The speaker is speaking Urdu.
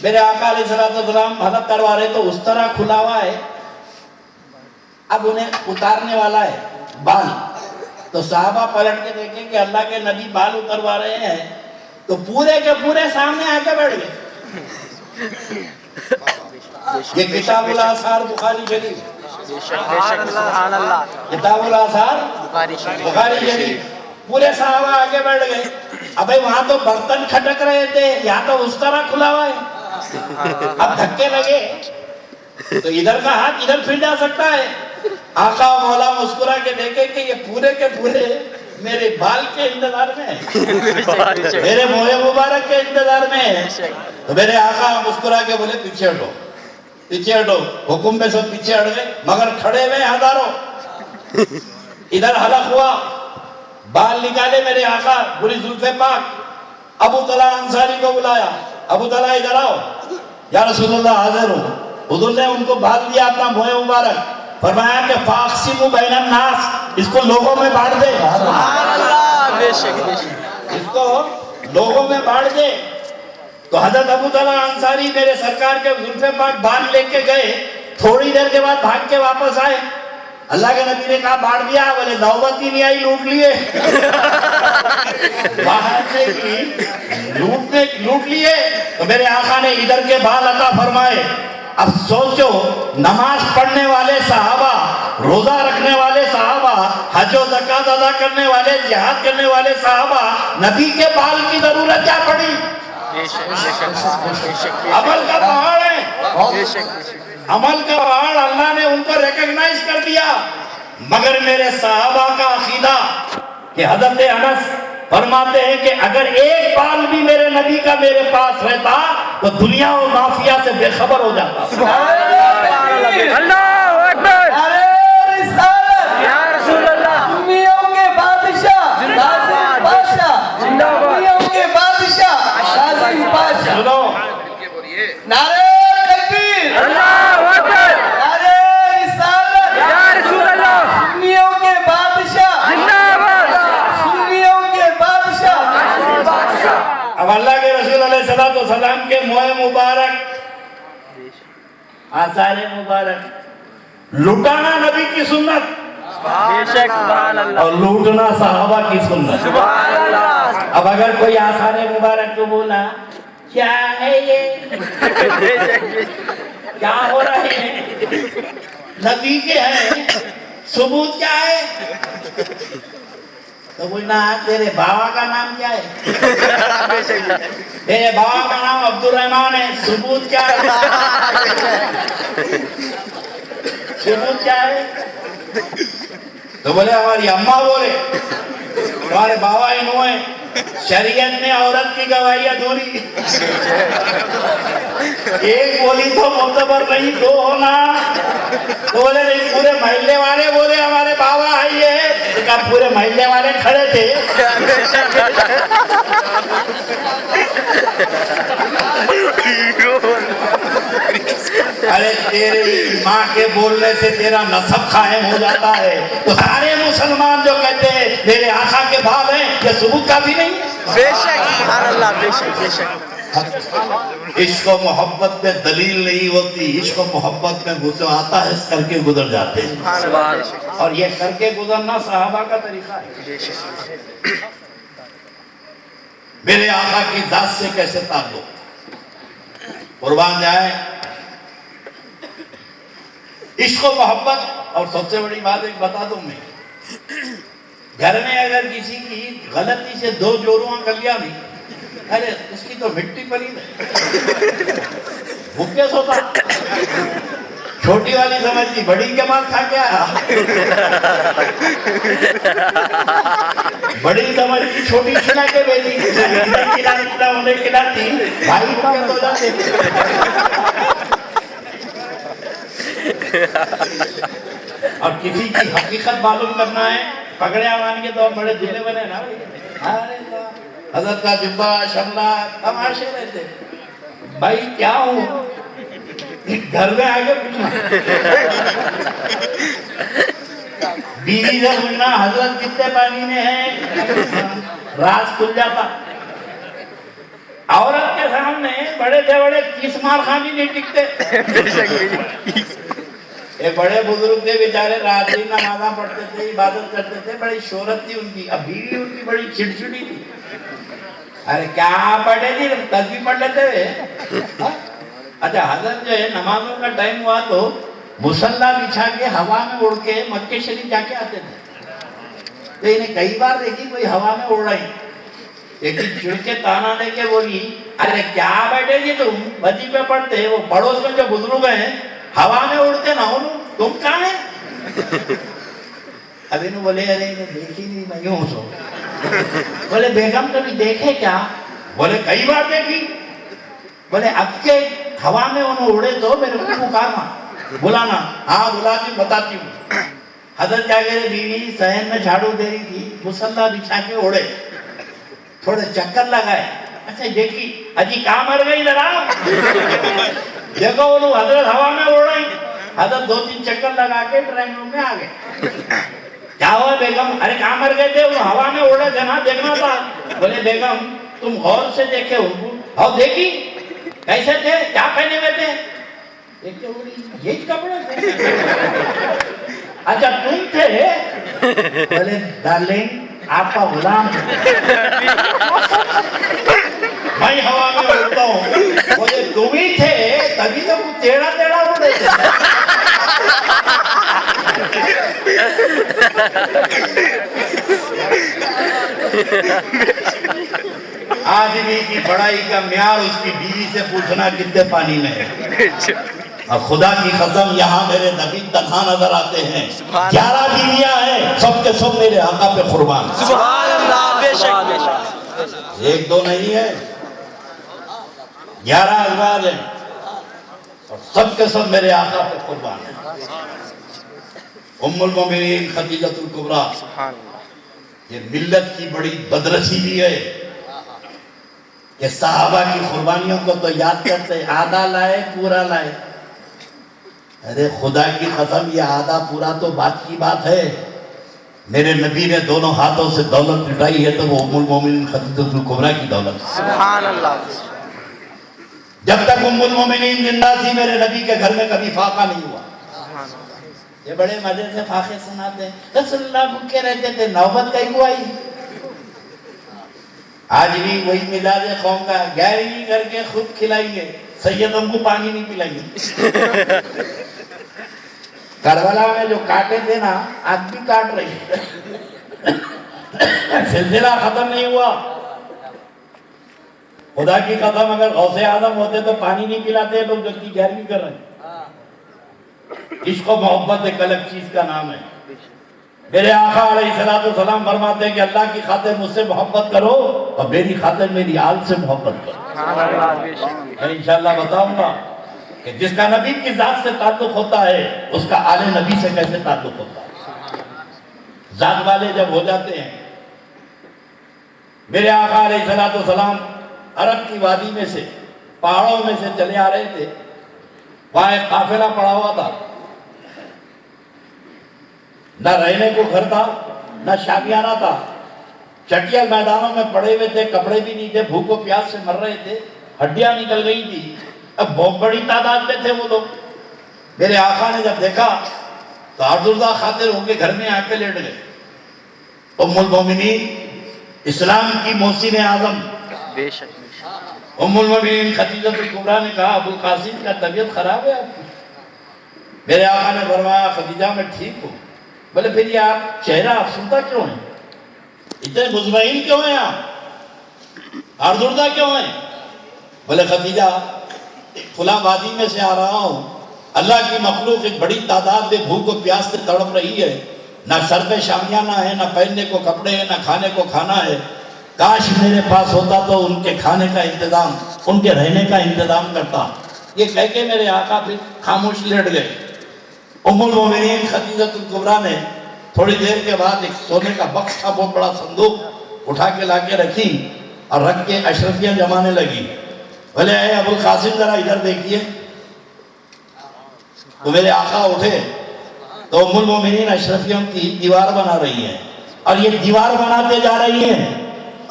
میرے آقا علیہ السلام حلق کروا رہے تو اس طرح کھلا ہوا ہے، اب انہیں اتارنے والا ہے بال، تو صحابہ پلٹ کے دیکھیں کہ اللہ کے نبی بال اتروا رہے ہیں تو پورے کے پورے سامنے آ کے بیٹھ گئے۔ یہ کتاب الآثار بخاری شریف، سبحان اللہ، کتاب الآثار بخاری شریف، پورے صحابہ آگے بیٹھ گئے۔ ابھی وہاں تو برتن کھٹک رہے تھے، یہاں تو اس طرح کھلا ہوا ہے، اب دھکے لگے تو ادھر کا ہاتھ ادھر پھر جا سکتا ہے۔ آقا و مولا مسکرا کے دیکھے کہ یہ پورے کے پورے میرے بال کے انتظار میں ہے، میرے موئے مبارک کے انتظار میں ہے۔ تو میرے آقا مسکرا کے بولے پیچھے ہٹو، پیچھے ہٹو۔ حکم پہ سب پیچھے ہٹ گئے، مگر کھڑے ہوئے ہزاروں۔ ادھر حلق ہوا، بال نکالے میرے آقا، پوری زلف پاک۔ ابو طلحہ انصاری کو بلایا، ابو طلحہ ادھر آؤ، یا رسول اللہ حاضر ہوں۔ حضور نے ان کو بال دیا اپنا موئے مبارک، فرمایا کہ فاقسموا بین الناس، اس کو لوگوں میں بانٹ دے، سبحان اللہ، بے شک بے شک، اس کو لوگوں میں بانٹ دے۔ تو حضرت ابو طلحہ انصاری میرے سرکار کے زلف پاک بال لے کے گئے، تھوڑی دیر کے بعد بھاگ کے واپس آئے۔ اللہ کے نبی نے کہا بانٹ دیا؟ بولے نوبت ہی نہیں آئی، لوٹ لیے، بانٹنے کی لوٹ لیے۔ تو میرے آقا نے ادھر کے بال عطا فرمائے۔ اب سوچو، نماز پڑھنے والے صحابہ، روزہ رکھنے والے صحابہ، حج و زکوٰۃ ادا کرنے والے، جہاد کرنے والے صحابہ، نبی کے بال کی ضرورت کیا پڑی؟ عمل کا پہاڑ ہے، عمل کا پہاڑ، اللہ نے ان کو ریکگنائز کر دیا۔ مگر میرے صحابہ کا عقیدہ کہ حضرت انس فرماتے ہیں کہ اگر ایک بال بھی میرے نبی کا میرے پاس رہتا تو دنیا و مافیا سے بے خبر ہو جاتا۔ اللہ اکبر، یا رسول اللہ، دنیاوں کے بادشاہ لازم پاشا، دنیاوں کے بادشاہ لازم پاشا۔ سنو، نعرہ تکبیر، اللہ اکبر، نعرہ رسالت، یا رسول اللہ، دنیاوں کے بادشاہ، زندہ باد، دنیاوں کے بادشاہ۔ اب اللہ کے رسول علیہ السلام کے موئے مبارک، آثار مبارک، لٹانا نبی کی سنت بے شک، سبحان اللہ، اور لوٹنا صحابہ کی سنت۔ سبحان اللہ، اب اگر کوئی آثار مبارک کو بولا کیا ہے یہ، بے شک بے شک، کیا ہو رہا ہے، نبی کے ہیں، ثبوت کیا ہے؟ تو بولنا تیرے بابا کا نام کیا ہے؟ بے شک، میرے بابا کا نام عبد الرحمن ہے، ثبوت کیا ہے؟ ثبوت کیا ہے؟ تو بولے ہماری اماں بولے، ہمارے بابا انہوں ہیں، شریعت میں عورت کی گواہی ادھوری، ایک بولی تو معتبر نہیں، دو ہونا۔ تو بولے نہیں، پورے محلے والے بولے ہمارے بابا آئی ہے، تو کہا پورے محلے والے کھڑے تھے۔ ارے تیرے ماں کے بولنے سے تیرا نسب قائم ہو جاتا ہے، تو سارے مسلمان جو کہتے ہیں میرے آقا کے بال ہیں، یہ ثبوت کافی نہیں ہے؟ بے شک، سبحان اللہ، بے شک بے شک، عشق و محبت میں دلیل نہیں ہوتی، عشق و محبت میں غصہ آتا ہے، کر کے گزر جاتے ہیں، سبحان اللہ، اور یہ کر کے گزرنا صحابہ کا طریقہ ہے۔ بے شک، میرے آقا کی ذات سے کیسے تعلق، قربان جائے، عشق و محبت۔ اور سب سے بڑی بات ایک بتا دوں میں، گھر میں اگر کسی کی غلطی سے دو جوڑواں کلیا بھی، ارے اس کی تو مٹی پڑی ہے، بھوکے سوتا، چھوٹی والی سمجھتی بڑی کے بعد کھا کے آیا، بڑی سمجھتی چھوٹی کھلا کے بیٹی، انہیں کھلاتی، بھائی بھوکے سو جاتے۔ اور کسی کی حقیقت معلوم کرنا ہے، پگڑیاں مان کے تو بڑے دلے بنے نا، حضرت کا جبہ شملہ تماشے رہتے، بھائی کیا ہوں، گھر میں آگے پوچھنا، بیوی سے پوچھنا حضرت کتنے پانی میں ہے، راز کھل جاتا۔ عورت کے سامنے بڑے سے بڑے 30 مار خان بھی نہیں ٹکتے. بے شک بے شک. یہ بڑے بزرگ تھے بیچارے، رات دن نمازاں پڑھتے تھے، عبادت کرتے تھے، بڑی شہرت تھی ان کی. اب بیوی ان کی بڑی چڑچڑی تھی. ارے کیا پڑھے تھی، تسبیح پڑھ لیتے ہوئے. اچھا حضرت جو ہے نمازوں کا ٹائم ہوا تو مصلی بچھا کے ہوا میں اڑ کے مکے شریف جا کے آتے تھے. تو انہیں کئی بار دیکھی کوئی ہوا میں اڑ رہی، لیکن چڑ کے تانا دے کے بولی ارے کیا بیٹھے جی تم وظیفے پڑھتے، وہ پڑوس میں جو بزرگ ہیں ہوا میں اڑتے نہ ہو، تم کہاں ہیں؟ اب انہوں بولے ارے انہیں دیکھی نہیں، میں یوں سو. بولے بیگم کبھی دیکھے کیا؟ بولے کئی بار دیکھی. بولے اب کے ہوا میں انہوں اڑے تو میرے کو پکارنا، بلانا. ہاں بلاتی ہوں، بتاتی ہوں. حضرت کیا کہہ رہے، بیوی صحن میں جھاڑو دے رہی تھی، مصلی بچھا کے اڑے، تھوڑے چکر لگائے. اچھا دیکھی اجی کہاں مر گئی ذرا، دیکھو انہوں حضرت ہوا میں اڑ رہی. حضرت 2-3 چکر لگا کے ڈرائنگ روم میں آ گئے. کیا ہوا بیگم؟ ارے کہاں مر گئے تھے، انہوں ہوا میں اڑے تھے نا، دیکھنا تھا. بولے بیگم تم غور سے دیکھے ہو، اور دیکھی کیسے تھے، کیا پہنے ہوئے تھے؟ دیکھتے ہوئی یہی کپڑے تھے. اچھا تم تھے؟ بولے ڈارلنگ آپ کا غلام میں ہوا میں اڑتا ہوں. بولے تم ہی تھے تبھی تو کچھ ٹیڑھا ٹیڑھا اڑے تھے. آدمی کی بڑائی کا معیار اس کی بیوی سے پوچھنا کتنے پانی میں ہے. اور خدا کی قسم یہاں میرے نبی تنہا نظر آتے ہیں. 11 بیویاں ہیں، سب کے سب میرے آقا پہ قربان. سبحان اللہ. بے شک بے شک. 1-2 نہیں ہے، 11 ازواج ہیں اور سب کے سب میرے آقا پہ قربان ہیں. ام المومنین خدیجۃ الکبریٰ، سبحان اللہ. یہ ملت کی بڑی بدرسی بھی ہے کہ صحابہ کی قربانیوں کو تو یاد کرتے، آدھا لائے پورا لائے. ارے خدا کی قسم یہ آدھا پورا تو بات کی بات ہے. میرے نبی نے دونوں ہاتھوں سے دولت لٹائی ہے تو وہ ام المومنین خدیجۃ الکبریٰ کی دولت. سبحان اللہ. جب تک ام المومنین زندہ تھی میرے نبی کے گھر میں کبھی فاقہ نہیں ہوا. یہ بڑے مزے سے فاقے سناتے ہیں، رسول اللہ بھوکے رہتے تھے، نوبت کہیں کو آئی. آج بھی وہی مزاج قوم کا، 11ویں کر کے خود کھلائیں گے، سیدوں کو پانی نہیں پلائیں گے. کربلا میں جو کاٹے تھے نا آج بھی کاٹ رہی ہے. سلسلہ ختم نہیں ہوا. خدا کی قسم اگر غوث اعظم ہوتے تو پانی نہیں پلاتے لوگ، جلدی 11ویں کر رہے ہیں. عشق و محبت ایک الگ چیز کا نام ہے. میرے آقا علیہ السلام فرماتے ہیں کہ اللہ کی خاطر مجھ سے محبت کرو اور میری خاطر میری آل سے محبت کرو. سبحان اللہ. بے شک. میں انشاءاللہ بتاؤں گا کہ جس کا نبی کی ذات سے تعلق ہوتا ہے اس کا آل نبی سے کیسے تعلق ہوتا ہے. ذات والے جب ہو جاتے ہیں. میرے آقا علیہ السلام عرب کی وادی میں سے پہاڑوں میں سے چلے آ رہے تھے. وہاں ایک قافلہ پڑا ہوا تھا، نہ رہنے کو گھر تھا نہ شامیانہ تھا. چٹیل میدانوں میں پڑے ہوئے تھے، کپڑے بھی نہیں تھے، بھوک و پیاس سے مر رہے تھے، ہڈیاں نکل گئی تھی. اب بہت بڑی تعداد میں تھے وہ لوگ. میرے آقا نے جب دیکھا تو عبداللہ خاطر ہو کے گھر میں آ کے لیٹ گئے. ام المومنین اسلام کی محسن اعظم بے شک بے شک. ام المومنین خدیجۃ الکبریٰ نے کہا ابو القاسم کا طبیعت خراب ہے آپ کی. میرے آقا نے فرمایا خدیجہ میں ٹھیک ہوں. بولے پھر یہ آپ چہرہ افسردہ کیوں ہیں، اتنے مطمئن کیوں ہیں، آپ آزردہ کیوں ہیں؟ بولے خدیجہ فلاں وادی میں سے آ رہا ہوں، اللہ کی مخلوق ایک بڑی تعداد میں بھوک و پیاس سے تڑپ رہی ہے، نہ سر پہ شامیانہ ہے، نہ پہننے کو کپڑے ہیں، نہ کھانے کو کھانا ہے. کاش میرے پاس ہوتا تو ان کے کھانے کا انتظام، ان کے رہنے کا انتظام کرتا. یہ کہہ کے میرے آقا پھر خاموش لیٹ گئے. ام المومنین خدیجۃ الکبریٰ نے تھوڑی دیر کے بعد ایک سونے کا بکس تھا، بہت بڑا صندوق اٹھا کے لا کے رکھی اور رکھ کے اشرفیاں جمانے لگی. بولے اے ابو القاسم ذرا ادھر دیکھیے. تو میرے آقا اٹھے تو ام المومنین اشرفیوں کی دیوار بنا رہی ہیں اور یہ دیوار بناتے جا رہی ہیں